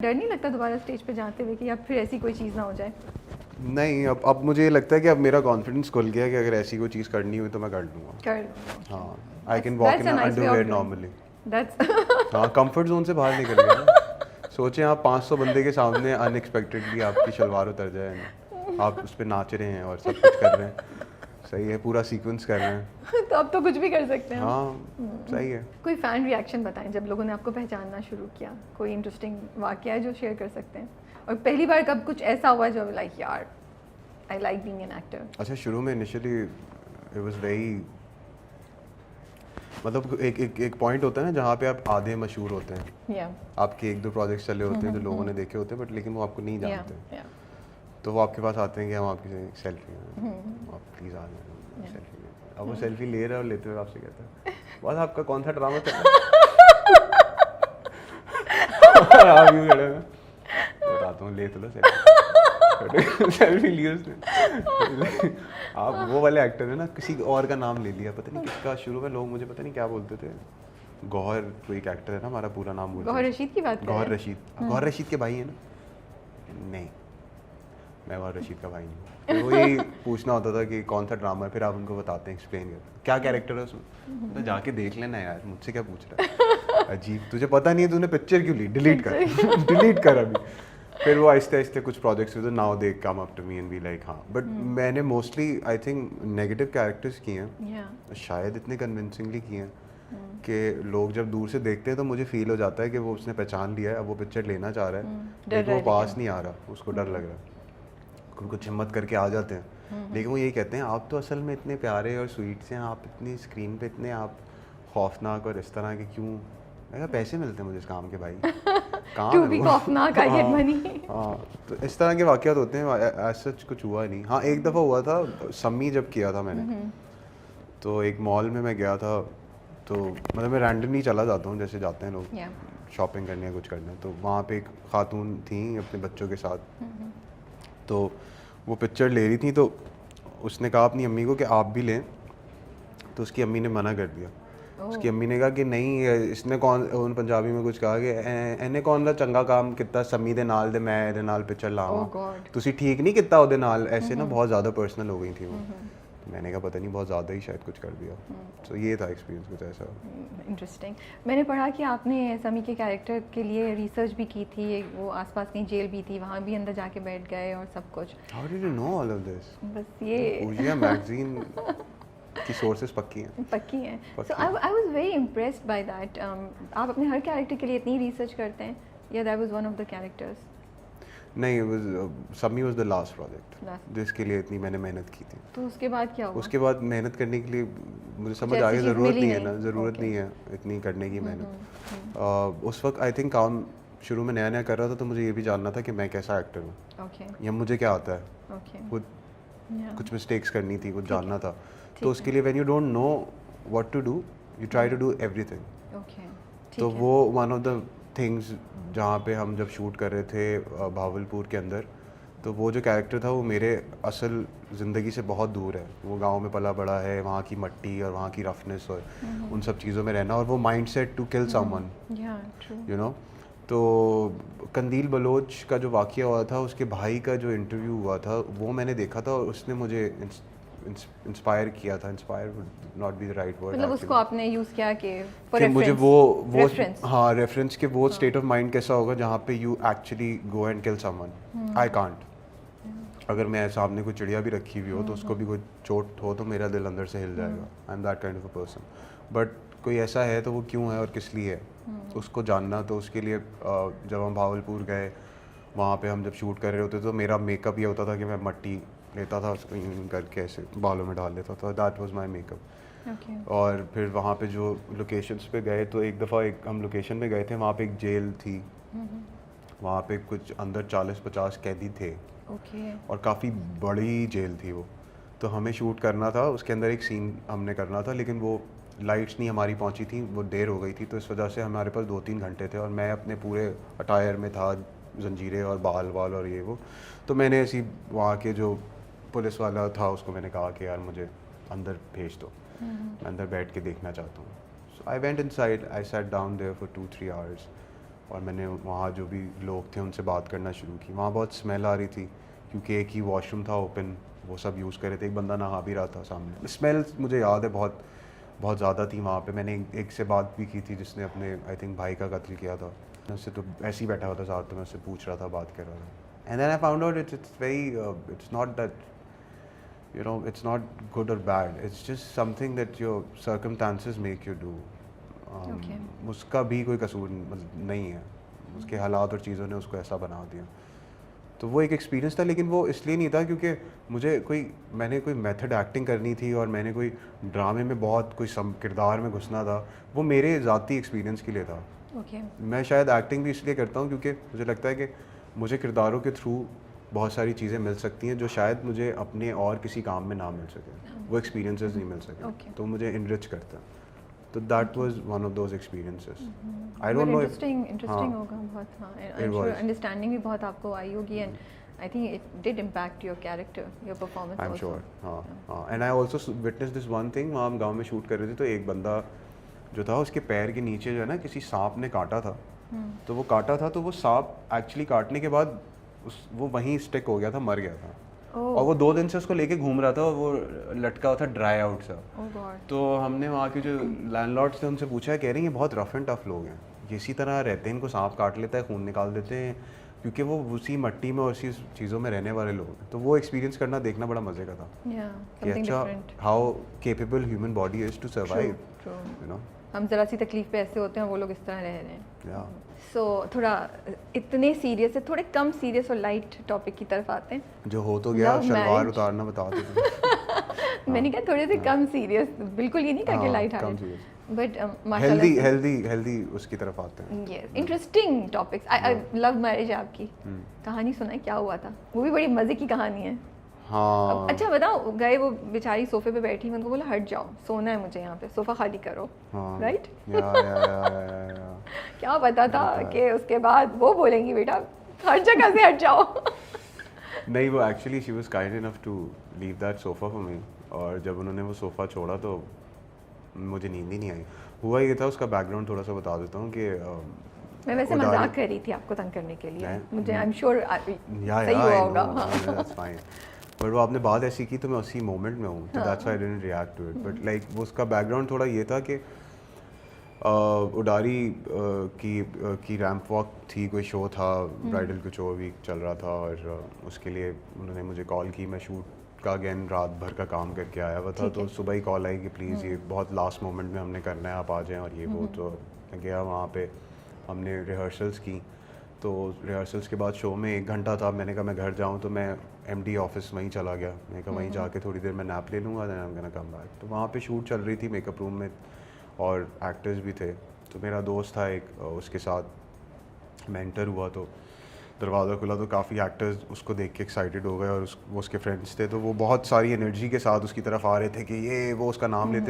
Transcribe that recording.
डर नहीं लगता दोबारा स्टेज पे जाते हुए कि अब फिर ऐसी कोई चीज़ ना हो जाए? नहीं, अब मुझे ये लगता है कि अब मेरा कॉन्फिडेंस खुल गया है कि अगर ऐसी कोई चीज़ करनी हुई तो मैं कर लूँगा। कर हाँ, I can walk in underwear normally. That's हाँ, कंफर्ट जोन से बाहर निकल गया ना। सोचें आप 500 बंदे के सामने अनएक्सपेक्टेडली आपकी शलवार उतर जाए ना, आप उस पे नाच रहे हैं और सब कुछ कर रहे हैं, सही है, पूरा सीक्वेंस कर रहे हैं। तो अब तो कुछ भी कर सकते हैं हम। हाँ, सही है। कोई फ़ैन रिएक्शन बताएं जब लोगों ने आपको पहचानना शुरू किया, कोई इंटरेस्टिंग वाकया है जो शेयर कर सकते हैं? और पहली बार कब कुछ ऐसा हुआ जो लाइक यार I like being an actor? अच्छा, शुरू में इनिशियली इट वाज वेरी, मतलब एक पॉइंट होता है ना जहाँ पे आप आधे मशहूर होते हैं, या आपके 1-2 प्रोजेक्ट्स चले होते हैं जो लोगों ने देखे होते हैं, बट लेकिन वो आपको नहीं जानते। तो वो आपके पास आते हैं कि हम आपकी सेल्फी आप प्लीज़ आ जाए सेल्फी लें। अब वो सेल्फी ले रहा है और लेते हुए आपसे कहता है बस आपका कौन सा ड्रामा चल रहा है। आप यूँ खड़े हैं, बताता हूँ, ले तो लो सेल्फी। सेल्फी ली उसने। आप वो वाले एक्टर है ना, किसी और का नाम ले लिया, पता नहीं किसका। शुरू में लोग मुझे पता नहीं क्या बोलते थे, गौहर कोई एक एक्टर है ना, हमारा पूरा नाम बोलते गौहर रशीद की बात कर रहे हैं? गौहर रशीद के भाई है ना? नहीं, मैं गौहर रशीद का भाई नहीं हूँ। तो वही पूछना होता था कि कौन सा ड्रामा है, फिर आप उनको बताते हैं, एक्सप्लेन करते क्या कैरेक्टर है उसमें। तो जाके देख लेना यार, मुझसे क्या पूछ रहा है, अजीब, तुझे पता नहीं है, तूने पिक्चर क्यों ली, डिलीट कर। डिलीट कर अभी। फिर वो आहिस्ते आहिस्ते कुछ प्रोजेक्ट्स हुए, now they come up to me and be like हाँ। बट मैंने mostly I think negative characters किए हैं, शायद इतने कन्विंसिंगली किए हैं कि लोग जब दूर से देखते हैं तो मुझे फील हो जाता है कि वो उसने पहचान लिया है, अब वो पिक्चर लेना चाह रहा है, लेकिन वो पास नहीं आ रहा, उसको डर लग रहा है। कुछ हिम्मत करके आ जाते हैं, लेकिन वो यही कहते हैं आप तो असल में इतने प्यारे और स्वीट से हैं, आप इतनी स्क्रीन पे इतने आप खौफनाक और इस तरह के क्यों? मैं कहा पैसे मिलते हैं मुझे इस काम के भाई, काम टू बी खौफनाक, आई गेट मनी। हाँ, तो इस तरह के वाक़यात होते हैं, ऐसा कुछ हुआ नहीं। हाँ, एक दफ़ा हुआ था, सम्मी जब किया था मैंने, तो एक मॉल में मैं गया था, तो मतलब मैं रैंडमली चला जाता हूँ, जैसे जाते हैं लोग शॉपिंग करने या कुछ करने, तो वहाँ पे एक खातून थी अपने बच्चों के साथ, तो वो पिक्चर ले रही थी, तो उसने कहा अपनी अम्मी को कि आप भी लें, तो उसकी अम्मी ने मना कर दिया। उसकी अम्मी ने कहा कि नहीं, इसने कौन, उन पंजाबी में कुछ कहा कि एने कौन दा चंगा काम किता सम्मी दे नाल, दे मैं ਇਹਦੇ ਨਾਲ पिक्चर लावां, तुसी ठीक नहीं किता ਉਹਦੇ ਨਾਲ, ऐसे ना बहुत ज़्यादा पर्सनल हो गई थी वो। तो मैंने कहा पता नहीं, बहुत ज़्यादा ही शायद कुछ कर दिया। तो ये था एक्सपीरियंस कुछ ऐसा। इंटरेस्टिंग। मैंने पढ़ा कि आपने समी के कैरेक्टर के लिए रिसर्च भी की थी, वो आसपास कहीं जेल भी थी, वहाँ भी अंदर जाके बैठ गए और सब कुछ। How did you know all of this? बस ये पूजिया मैगजीन की सोर्सेस पक्की हैं। So I was very impressed by that. आप अपने हर कैरेक्टर के लिए इतनी रिसर्च करते हैं, या that was one of the characters? नहीं, सम्मी वाज द लास्ट प्रोजेक्ट जिसके लिए इतनी मैंने मेहनत की थी। तो उसके बाद क्या हुआ? उसके बाद मेहनत करने के लिए मुझे समझ आ गया ज़रूरत नहीं है ना, ज़रूरत नहीं है इतनी करने की मेहनत। उस वक्त आई थिंक काम शुरू में नया नया कर रहा था, तो मुझे ये भी जानना था कि मैं कैसा एक्टर हूँ, या मुझे क्या आता है, कुछ मिस्टेक्स करनी थी, कुछ जानना था। तो उसके लिए when you don't know what to do, you try to do everything. तो वो वन ऑफ द थिंग्स जहाँ पे हम जब शूट कर रहे थे भावलपुर के अंदर, तो वो जो कैरेक्टर था वो मेरे असल ज़िंदगी से बहुत दूर है। वो गांव में पला बड़ा है, वहाँ की मट्टी और वहाँ की रफनेस और उन सब चीज़ों में रहना, और वो mindset to kill someone, you know. तो कंदील बलोच का जो वाक़या हुआ था, उसके भाई का जो इंटरव्यू हुआ था, वो मैंने देखा था और उसने मुझे इंस्पायर किया था। Inspire would not be the right word, मतलब उसको आपने यूज़ किया कि मुझे वो हाँ, रेफरेंस के वो स्टेट ऑफ माइंड कैसा होगा जहाँ पे you actually go and kill someone. I can't. अगर मैं सामने कोई चिड़िया भी रखी हुई हो तो उसको भी कोई चोट हो तो मेरा दिल अंदर से हिल जाएगा। I am that kind of a person. But कोई ऐसा है तो वो क्यों है और किस लिए है, उसको जानना। तो उसके लिए जब हम भावलपुर गए, वहाँ पे हम जब शूट कर रहे होते तो मेरा मेकअप ये होता था कि मैं मट्टी लेता था, उसको यूँ करके ऐसे बालों में डाल लेता था। That was my makeup. और फिर वहाँ पे जो लोकेशंस पे गए, तो एक दफ़ा हम लोकेशन में गए थे, वहाँ पे एक जेल थी, वहाँ पे कुछ अंदर 40-50 कैदी थे, और काफ़ी बड़ी जेल थी वो। तो हमें शूट करना था, उसके अंदर एक सीन हमने करना था, लेकिन वो लाइट्स नहीं हमारी पहुँची थी, वो देर हो गई थी, तो इस वजह से हमारे पास 2-3 घंटे थे, और मैं अपने पूरे अटायर में था, जंजीरें और बाल और ये वो। तो मैंने ऐसी वहाँ के जो पुलिस वाला था उसको मैंने कहा कि यार मुझे अंदर भेज दो, मैं अंदर बैठ के देखना चाहता हूँ। So I went inside, I sat down there for 2-3 hours, और मैंने वहाँ जो भी लोग थे उनसे बात करना शुरू की। वहाँ बहुत स्मेल आ रही थी क्योंकि एक ही वॉशरूम था ओपन, वो सब यूज़ कर रहे थे, एक बंदा नहा भी रहा था सामने। स्मेल मुझे याद है बहुत बहुत ज़्यादा थी वहाँ पे। मैंने एक से बात भी की थी जिसने अपने आई थिंक भाई का कत्ल किया था, उससे तो ऐसे ही बैठा हुआ था साथ, तो मैं उससे पूछ रहा था, बात कर रहा था। And then I found out it's very it's not that you know, it's not good or bad, it's just something that your circumstances make you do. Okay. उसका भी कोई कसूर नहीं है, उसके हालात और चीज़ों ने उसको ऐसा बना दिया। तो वो एक एक्सपीरियंस था, लेकिन वो इसलिए नहीं था क्योंकि मैंने कोई मेथड एक्टिंग करनी थी और मैंने कोई ड्रामे में बहुत कोई किरदार में घुसना था। वो मेरे ज़ाती एक्सपीरियंस के लिए था। Okay. मैं शायद एक्टिंग भी इसलिए करता हूँ क्योंकि मुझे लगता है कि मुझे किरदारों के थ्रू बहुत सारी चीज़ें मिल सकती हैं जो शायद मुझे अपने और किसी काम में ना मिल सके, वो एक्सपीरियंसेस नहीं मिल सके। Okay. तो मुझे इनरिच करता है। तो that was one of those experiences. I don't know, interesting होगा बहुत। हाँ, आई एम श्योर अंडरस्टैंडिंग भी बहुत आपको आई होगी, and I think it did impact your character, your performance. I am sure. हाँ, and I also witness this one thing. वहाँ हम गाँव में शूट कर रहे थे, तो एक बंदा जो था उसके पैर के नीचे जो है ना किसी सांप ने काटा था। तो वो काटा था, तो वो सांप एक्चुअली काटने के बाद वो वहीं स्टिक हो गया था, मर गया था। और वो 2 दिन से उसको लेके घूम रहा था और वो लटका हुआ था ड्राई आउट सा। तो हमने वहाँ के जो लैंडलॉर्ड्स थे उनसे पूछा, कह रहे हैं ये बहुत रफ एंड टफ लोग हैं, ये इसी तरह रहते हैं, इनको सांप काट लेता है, खून निकाल देते हैं, क्योंकि वो उसी मिट्टी में और उसी चीज़ों में रहने वाले लोग हैं। तो वो एक्सपीरियंस करना देखना बड़ा मज़े का था कि अच्छा how capable human body is to survive, you know. हम ज़रा सी तकलीफ पे ऐसे होते हैं, वो लोग इस तरह रह रहे हैं। सो थोड़ा इतने सीरियस है, थोड़े कम सीरियस और लाइट टॉपिक की तरफ आते हैं। जो हो तो गया, शलवार उतारना बता दो। मैंने कहा थोड़े से कम सीरियस, बिल्कुल ये नहीं कहा कि लाइट हार्टेड, बट हेल्दी उसकी तरफ आते हैं। Yes, interesting topics. I love marriage. आपकी कहानी सुना है, क्या हुआ था? वो भी बड़ी मज़े की कहानी है। हाँ। अच्छा बताओ, गए वो बेचारी सोफे पे बैठी, मैं उनको बोला हट जाओ, सोना है मुझे यहाँ पे, सोफा खाली करो। राइट? क्या पता था कि उसके बाद वो बोलेंगी बेटा हर जगह से हट जाओ। नहीं, वो actually she was kind enough to leave that sofa for me, और जब उन्होंने वो सोफ़ा छोड़ा तो मुझे नींद ही नहीं आई। हुआ ये था, उसका बैकग्राउंड थोड़ा सा बता देता हूँ कि मैं वैसे मजाक कर रही थी आपको तंग करने के लिए, मुझे आई एम श्योर सही हुआ होगा। दैट्स फाइन, बट वो आपने बात ऐसी की तो मैं उसी मोमेंट में हूँ, तो that's why I didn't react to it. But like वो उसका बैकग्राउंड थोड़ा ये था कि उडारी की रैंप वॉक थी, कोई शो था, ब्राइडल का शो भी चल रहा था, और उसके लिए उन्होंने मुझे कॉल की। मैं शूट का अगेन रात भर का काम करके आया हुआ था, तो सुबह ही कॉल आई कि प्लीज़ ये बहुत लास्ट मोमेंट में हमने करना है, आप आ जाएँ और ये वो। तो मैं गया वहाँ पे, हमने रिहर्सल्स की। तो रिहर्सल्स के बाद शो में 1 घंटा था। मैंने कहा मैं घर जाऊँ, तो मैं MD ऑफिस वहीं चला गया। मैंने कहा वहीं जाके थोड़ी देर मैं नैप ले लूँगा, then I am gonna come back. तो वहाँ पे शूट चल रही थी मेकअप रूम में, और एक्टर्स भी थे। तो मेरा दोस्त था एक, उसके साथ मैं एंटर हुआ तो दरवाज़ा खुला तो काफ़ी एक्टर्स उसको देख के एक्साइटेड हो गए, और वो उसके फ्रेंड्स थे, तो वो बहुत सारी एनर्जी के साथ उसकी तरफ आ रहे थे कि ये वो उसका नाम लेते